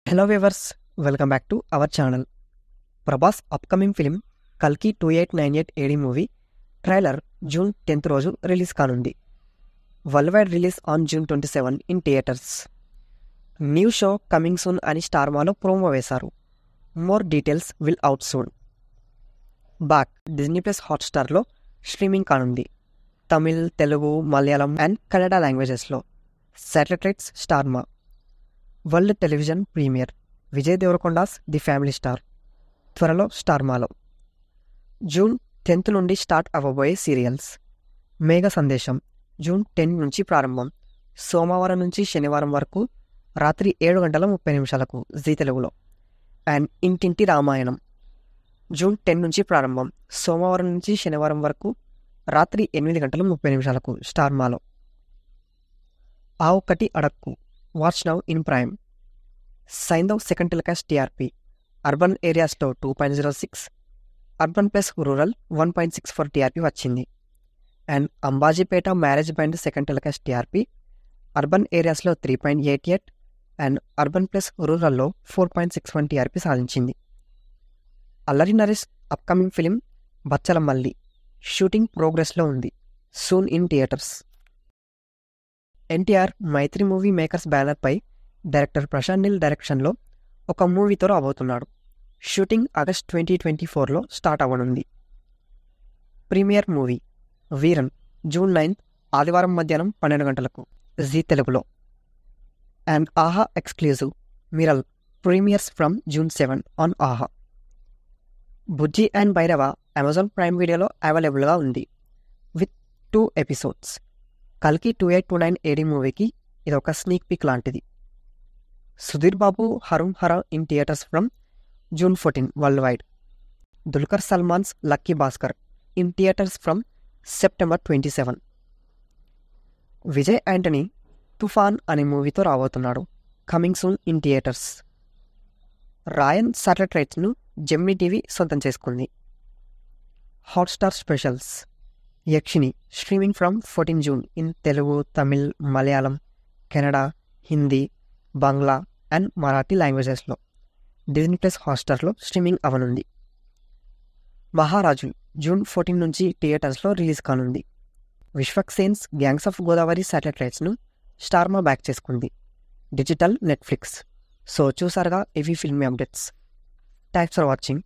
Hello viewers, welcome back to our channel. Prabhas upcoming film కల్కి 2898 AD movie trailer June 10th రోజు release కానుంది. World wide release on June 27 in theatres. New show coming soon అని స్టార్మాలో promo వేశారు. More details will out soon. Back Disney plus హాట్స్టార్లో streaming కానుంది. Tamil, Telugu, Malayalam and Kannada లాంగ్వేజెస్లో. Satellite rights Star Maa. World television premiere Vijay Deverakonda's the family star త్వరలో స్టార్మాలో. June 10th నుండి start అవ్వబోయే serials. మేఘ సందేశం June 10 నుంచి ప్రారంభం. సోమవారం నుంచి శనివారం వరకు రాత్రి 7:30 జీ తెలుగులో. అండ్ ఇంటింటి రామాయణం June 10 నుంచి ప్రారంభం. సోమవారం నుంచి శనివారం వరకు రాత్రి 8:30 స్టార్మాలో. ఆ ఒక్కటి అడక్కు watch now in prime. Saindhav second telecast TRP urban ఏరియాస్లో 2.06, అర్బన్ ప్లస్ రూరల్ 1.64 టీఆర్పీ వచ్చింది. And Ambajipeta marriage band second telecast TRP urban ఏరియాస్లో 3.88 అండ్ అర్బన్ ప్లస్ రూరల్లో 4.61 టీఆర్పీ సాధించింది. అల్లరి నరేష్ అప్కమింగ్ ఫిలిం బచ్చల మల్లి షూటింగ్ ప్రోగ్రెస్లో ఉంది. Soon in theatres. NTR Mythri movie makers బ్యానర్పై director Prashanth Neel డైరెక్షన్లో ఒక మూవీతో రాబోతున్నాడు. షూటింగ్ ఆగస్ట్ 2024లో స్టార్ట్ అవ్వనుంది. ప్రీమియర్ మూవీ వీరన్ June 9 ఆదివారం మధ్యాహ్నం 12 జీ తెలుగులో. And Aha exclusive Miral premieres from June 7 on Aha. Bujji and Bhairava Amazon prime వీడియోలో అవైలబుల్గా ఉంది విత్ 2 ఎపిసోడ్స్. కల్కి 2829 ఏడి మూవీకి ఇదొక స్నీక్ పిక్ లాంటిది. Sudheer Babu Harom Hara in theatres from June 14 world wide. Dulquer Salmaan's lucky Bhaskar in theatres from September 27. Vijay Antony Toofan అనే మూవీతో రాబోతున్నాడు. Coming soon in theatres. Raayan satellite రైట్స్ను జెమినీ టీవీ సొంతం చేసుకుంది. Hotstar specials. Yakshini streaming from 14 June in Telugu, Tamil, Malayalam, Kannada, Hindi, Bangla and Marathi లాంగ్వేజెస్లో. డిజ్నీ ప్లస్ హాట్స్టార్లో స్ట్రీమింగ్ అవనుంది. మహారాజు June 14 నుంచి థియేటర్స్లో రిలీజ్ కానుంది. Vishwak Sen's gangs of Godavari satellite రైట్స్ను స్టార్మా బ్యాక్ చేసుకుంది. Digital Netflix. సో చూసారుగా ఇవి filmy updates. Thanks for watching.